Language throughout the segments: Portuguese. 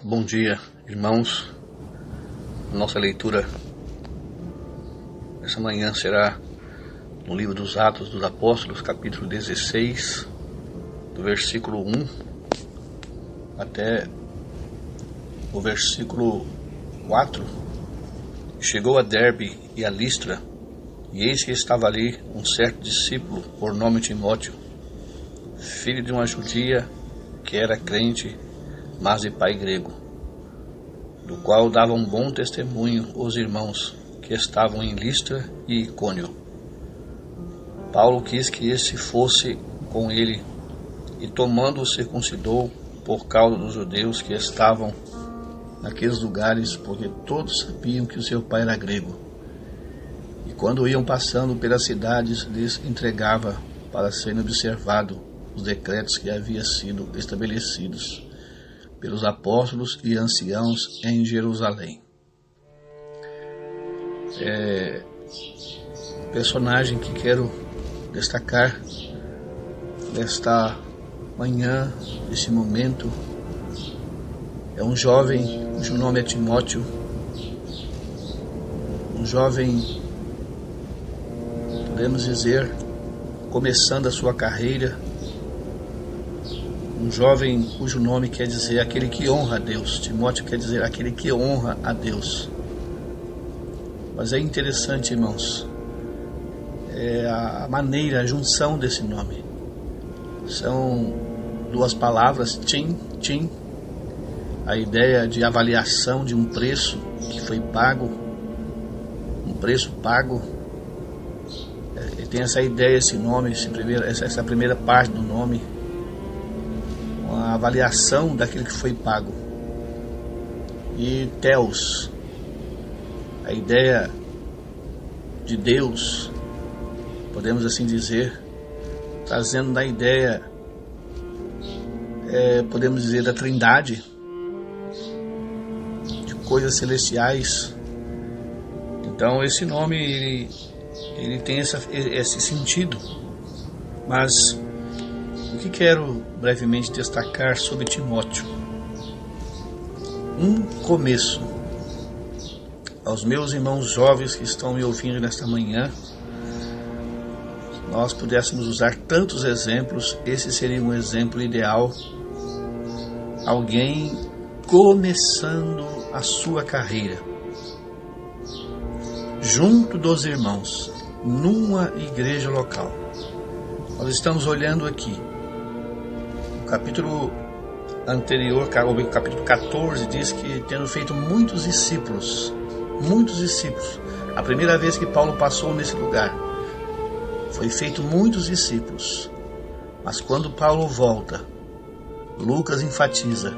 Bom dia, irmãos. Nossa leitura essa manhã será no livro dos Atos dos Apóstolos, capítulo 16, do versículo 1 até o versículo 4. Chegou a Derbe e a Listra, e eis que estava ali um certo discípulo, por nome Timóteo, filho de uma judia que era crente, mas de pai grego, do qual davam bom testemunho os irmãos que estavam em Listra e Icônio. Paulo quis que este fosse com ele, e tomando-o circuncidou por causa dos judeus que estavam naqueles lugares, porque todos sabiam que o seu pai era grego. E quando iam passando pelas cidades, lhes entregava para serem observados os decretos que haviam sido estabelecidos pelos apóstolos e anciãos em Jerusalém. O personagem que quero destacar nesta manhã, nesse momento, é um jovem cujo nome é Timóteo, um jovem, podemos dizer, começando a sua carreira, um jovem cujo nome quer dizer aquele que honra a Deus. Timóteo quer dizer aquele que honra a Deus. Mas é interessante, irmãos, a maneira, a junção desse nome. São duas palavras, tim, a ideia de avaliação de um preço que foi pago, um preço pago. Tem essa ideia, esse nome, essa primeira parte do nome, uma avaliação daquilo que foi pago. E Theos, a ideia de Deus, podemos assim dizer, trazendo da ideia, podemos dizer, da Trindade, de coisas celestiais. Então esse nome ele tem esse sentido. Mas o que quero brevemente destacar sobre Timóteo? Um começo. Aos meus irmãos jovens que estão me ouvindo nesta manhã, se nós pudéssemos usar tantos exemplos, esse seria um exemplo ideal. Alguém começando a sua carreira, junto dos irmãos, numa igreja local. Nós estamos olhando aqui, o capítulo anterior, o capítulo 14, diz que tendo feito muitos discípulos, a primeira vez que Paulo passou nesse lugar, foi feito muitos discípulos. Mas quando Paulo volta, Lucas enfatiza,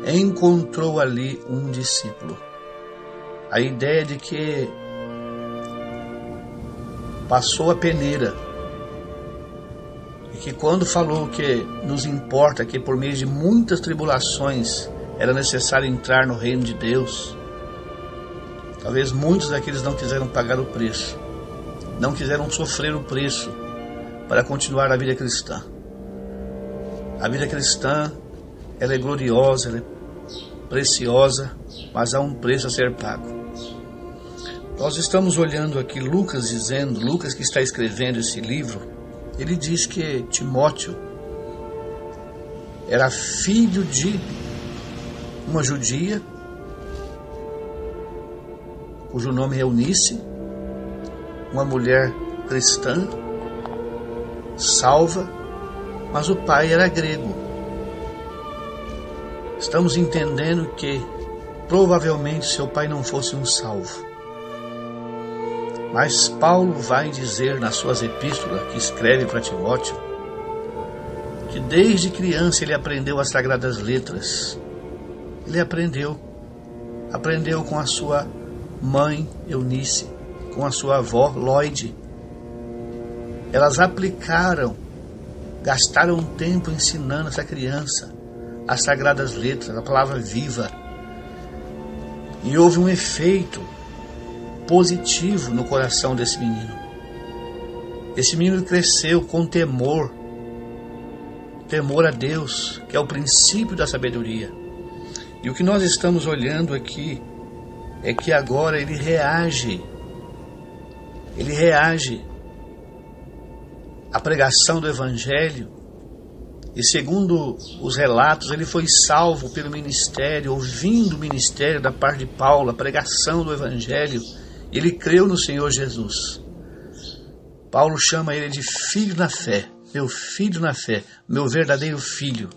encontrou ali um discípulo. A ideia de que passou a peneira, e que quando falou que nos importa que por meio de muitas tribulações era necessário entrar no reino de Deus, talvez muitos daqueles não quiseram pagar o preço, não quiseram sofrer o preço para continuar a vida cristã. A vida cristã, ela é gloriosa, ela é preciosa, mas há um preço a ser pago. Nós estamos olhando aqui Lucas dizendo, Lucas que está escrevendo esse livro, ele diz que Timóteo era filho de uma judia, cujo nome é Eunice, uma mulher cristã, salva, mas o pai era grego. Estamos entendendo que provavelmente seu pai não fosse um salvo. Mas Paulo vai dizer nas suas epístolas que escreve para Timóteo que desde criança ele aprendeu as sagradas letras. Ele aprendeu com a sua mãe Eunice, com a sua avó Lloyd. Elas gastaram tempo ensinando essa criança as sagradas letras, a palavra viva. E houve um efeito positivo no coração desse menino. Esse menino cresceu com temor a Deus, que é o princípio da sabedoria. E o que nós estamos olhando aqui é que agora ele reage à pregação do Evangelho, e segundo os relatos, ele foi salvo pelo ministério, ouvindo o ministério da parte de Paulo, a pregação do Evangelho. Ele creu no Senhor Jesus. Paulo chama ele de filho na fé, meu filho na fé, meu verdadeiro filho.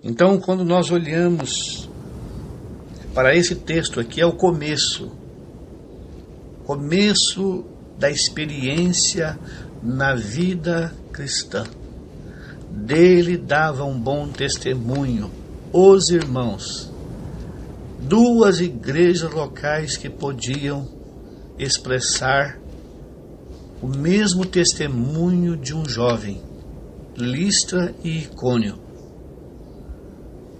Então, quando nós olhamos para esse texto aqui, é o começo da experiência na vida cristã. Dele dava um bom testemunho os irmãos, duas igrejas locais que podiam expressar o mesmo testemunho de um jovem, Listra e Icônio.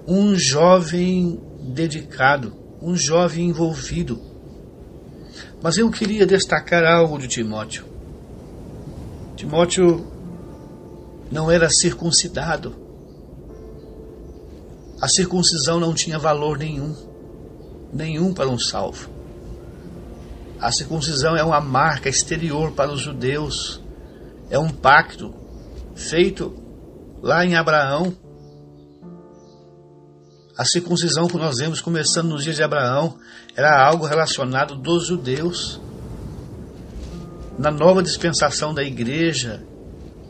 Um jovem dedicado, um jovem envolvido. Mas eu queria destacar algo de Timóteo. Timóteo não era circuncidado. A circuncisão não tinha valor nenhum para um salvo. A circuncisão é uma marca exterior para os judeus, é um pacto feito lá em Abraão. A circuncisão que nós vemos começando nos dias de Abraão era algo relacionado dos judeus. Na nova dispensação da igreja,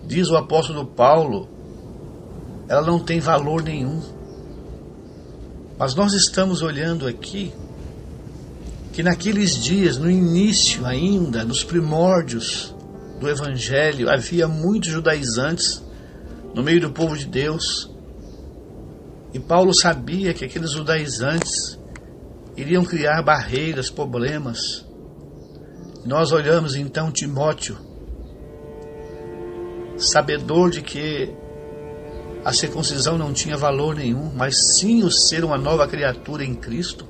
diz o apóstolo Paulo, ela não tem valor nenhum. Mas nós estamos olhando aqui que naqueles dias, no início ainda, nos primórdios do Evangelho, havia muitos judaizantes no meio do povo de Deus. E Paulo sabia que aqueles judaizantes iriam criar barreiras, problemas. E nós olhamos então Timóteo, sabedor de que a circuncisão não tinha valor nenhum, mas sim o ser uma nova criatura em Cristo.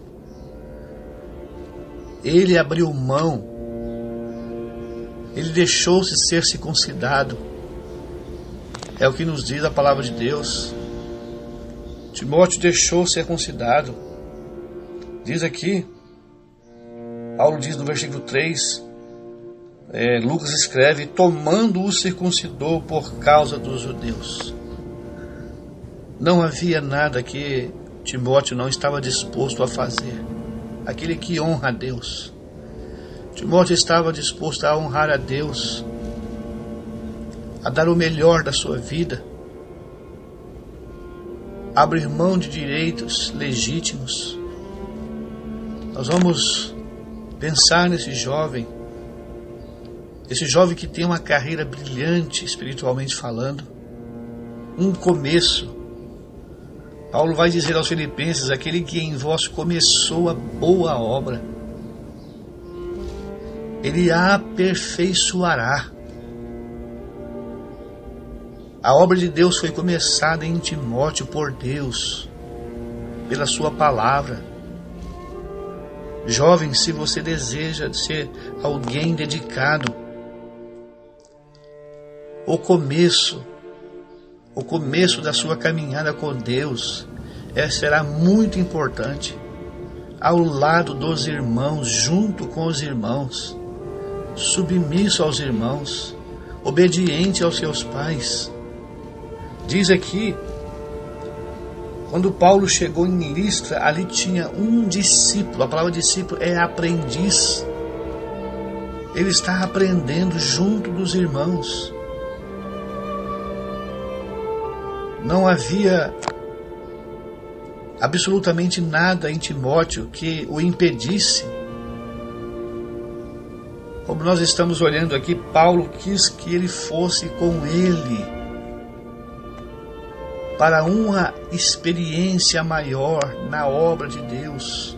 Ele abriu mão, ele deixou-se ser circuncidado. É o que nos diz a palavra de Deus. Timóteo deixou ser circuncidado. Diz aqui, Paulo diz no versículo 3, Lucas escreve, tomando o circuncidor por causa dos judeus. Não havia nada que Timóteo não estava disposto a fazer. Aquele que honra a Deus. Timóteo estava disposto a honrar a Deus, a dar o melhor da sua vida, abrir mão de direitos legítimos. Nós vamos pensar nesse jovem, que tem uma carreira brilhante, espiritualmente falando, um começo. Paulo vai dizer aos Filipenses, aquele que em vós começou a boa obra, ele a aperfeiçoará. A obra de Deus foi começada em Timóteo por Deus, pela sua palavra. Jovem, se você deseja ser alguém dedicado, o começo da sua caminhada com Deus será muito importante, ao lado dos irmãos, junto com os irmãos, submisso aos irmãos, obediente aos seus pais. Diz aqui, quando Paulo chegou em Listra, ali tinha um discípulo. A palavra discípulo é aprendiz. Ele está aprendendo junto dos irmãos. Não havia absolutamente nada em Timóteo que o impedisse. Como nós estamos olhando aqui, Paulo quis que ele fosse com ele para uma experiência maior na obra de Deus.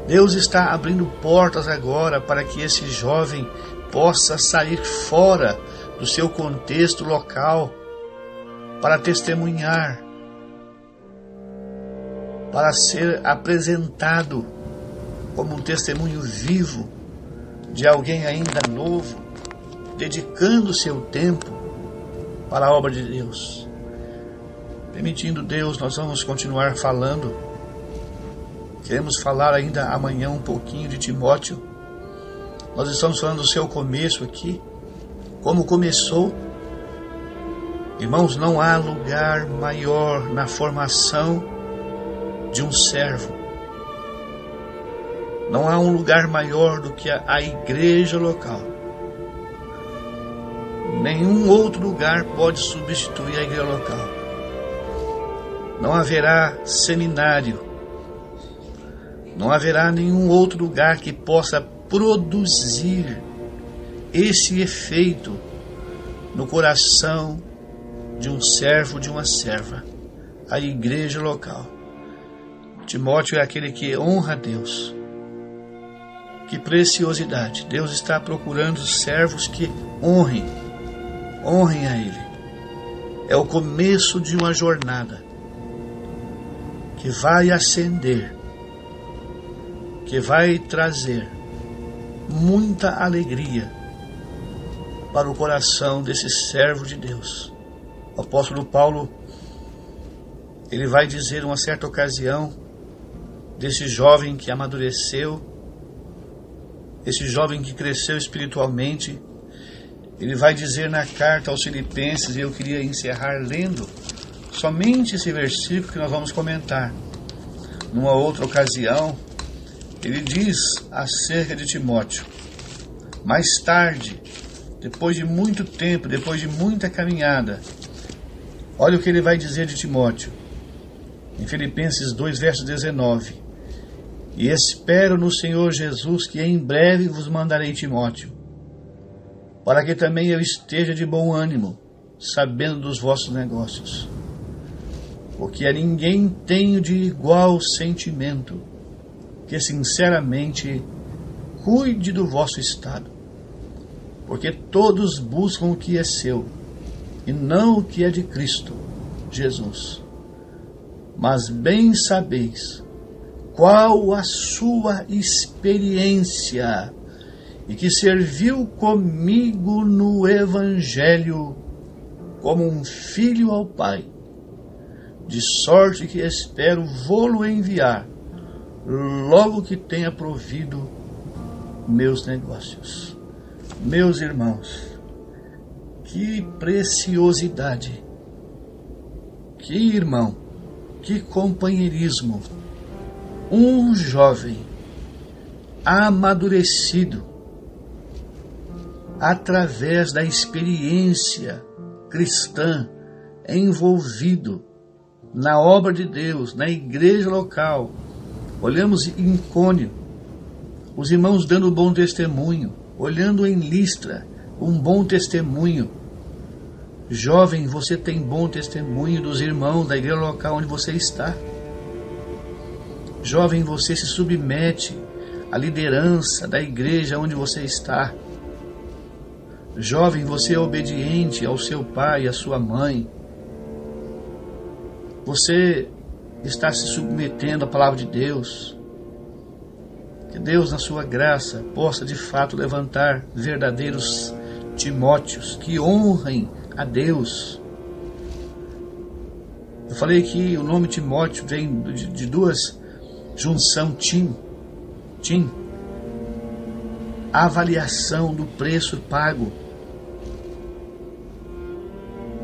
Deus está abrindo portas agora para que esse jovem possa sair fora do seu contexto local, para testemunhar, para ser apresentado como um testemunho vivo de alguém ainda novo, dedicando seu tempo para a obra de Deus. Permitindo Deus, nós vamos continuar falando. Queremos falar ainda amanhã um pouquinho de Timóteo. Nós estamos falando do seu começo aqui. Como começou. Irmãos, não há lugar maior na formação de um servo. Não há um lugar maior do que a igreja local. Nenhum outro lugar pode substituir a igreja local. Não haverá seminário. Não haverá nenhum outro lugar que possa produzir esse efeito no coração de um servo, de uma serva. A igreja local. Timóteo é aquele que honra a Deus. Que preciosidade. Deus está procurando servos que honrem a Ele. É o começo de uma jornada que vai ascender, que vai trazer muita alegria para o coração desse servo de Deus. O apóstolo Paulo, ele vai dizer uma certa ocasião desse jovem que amadureceu, esse jovem que cresceu espiritualmente. Ele vai dizer na carta aos Filipenses, e eu queria encerrar lendo somente esse versículo que nós vamos comentar. Numa outra ocasião, ele diz acerca de Timóteo: mais tarde, depois de muito tempo, depois de muita caminhada, olha o que ele vai dizer de Timóteo, em Filipenses 2, verso 19: e espero no Senhor Jesus que em breve vos mandarei Timóteo, para que também eu esteja de bom ânimo, sabendo dos vossos negócios. Porque a ninguém tenho de igual sentimento, que sinceramente cuide do vosso estado. Porque todos buscam o que é seu, e não o que é de Cristo Jesus. Mas bem sabeis qual a sua experiência, e que serviu comigo no Evangelho como um filho ao Pai, de sorte que espero vô-lo enviar, logo que tenha provido meus negócios. Meus irmãos, que preciosidade, que irmão, que companheirismo. Um jovem amadurecido através da experiência cristã, envolvido na obra de Deus, na igreja local. Olhamos em Icônio, os irmãos dando um bom testemunho, olhando em Listra, um bom testemunho. Jovem, você tem bom testemunho dos irmãos da igreja local onde você está. Jovem, você se submete à liderança da igreja onde você está. Jovem, você é obediente ao seu pai e à sua mãe. Você está se submetendo à palavra de Deus. Que Deus, na sua graça, possa de fato levantar verdadeiros Timóteos que honrem a Deus. Eu falei que o nome Timóteo vem de duas junção Tim. A avaliação do preço pago.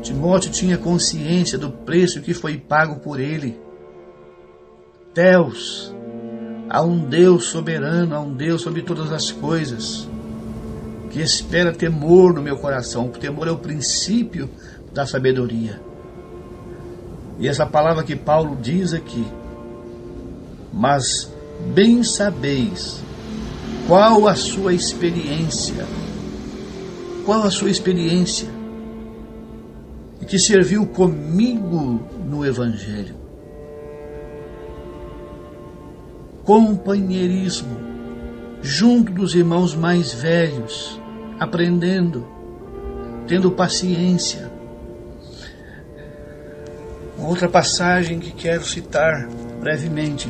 Timóteo tinha consciência do preço que foi pago por ele. Deus, há um Deus soberano, há um Deus sobre todas as coisas, que espera temor no meu coração. O temor é o princípio da sabedoria. E essa palavra que Paulo diz aqui: mas bem sabeis qual a sua experiência, e que serviu comigo no Evangelho. Companheirismo, junto dos irmãos mais velhos, aprendendo, tendo paciência. Uma outra passagem que quero citar brevemente,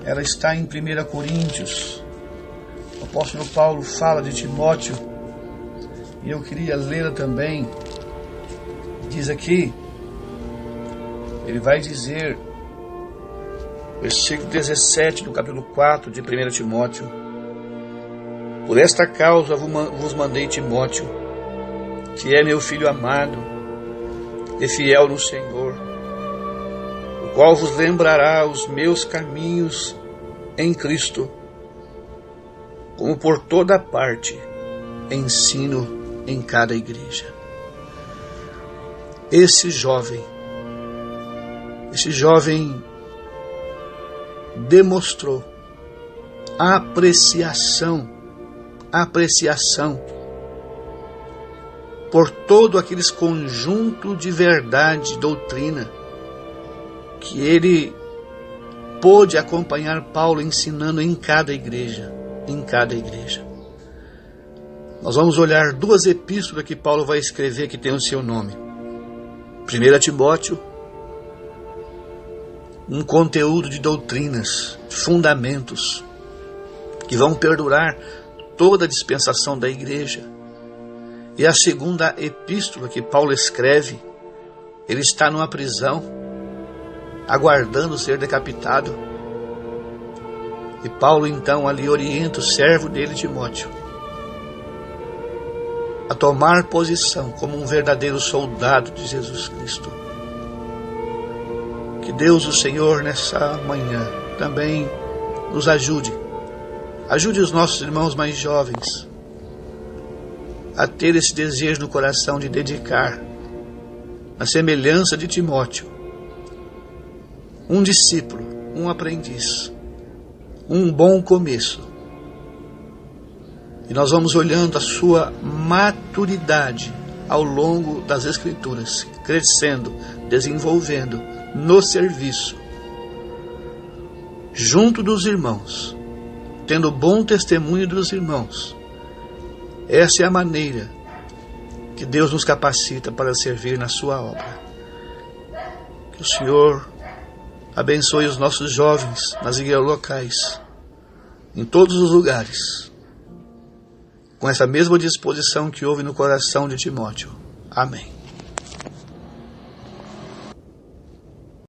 ela está em 1 Coríntios. O apóstolo Paulo fala de Timóteo, e eu queria lê-la também. Diz aqui, ele vai dizer, versículo 17 do capítulo 4 de 1 Timóteo: por esta causa vos mandei Timóteo, que é meu filho amado e fiel no Senhor, o qual vos lembrará os meus caminhos em Cristo, como por toda parte ensino em cada igreja. Esse jovem demonstrou apreciação por todo aqueles conjunto de verdade e doutrina que ele pôde acompanhar Paulo ensinando em cada igreja. Nós vamos olhar duas epístolas que Paulo vai escrever que tem o seu nome. 1 Timóteo, um conteúdo de doutrinas, de fundamentos, que vão perdurar toda a dispensação da igreja. E a segunda epístola que Paulo escreve, ele está numa prisão, aguardando ser decapitado. E Paulo então ali orienta o servo dele, Timóteo, a tomar posição como um verdadeiro soldado de Jesus Cristo. Que Deus, o Senhor, nessa manhã também nos ajude os nossos irmãos mais jovens a ter esse desejo no coração de dedicar, na semelhança de Timóteo, um discípulo, um aprendiz, um bom começo. E nós vamos olhando a sua maturidade ao longo das Escrituras, crescendo, desenvolvendo no serviço, junto dos irmãos, tendo bom testemunho dos irmãos. Essa é a maneira que Deus nos capacita para servir na sua obra. Que o Senhor abençoe os nossos jovens nas igrejas locais, em todos os lugares, com essa mesma disposição que houve no coração de Timóteo. Amém.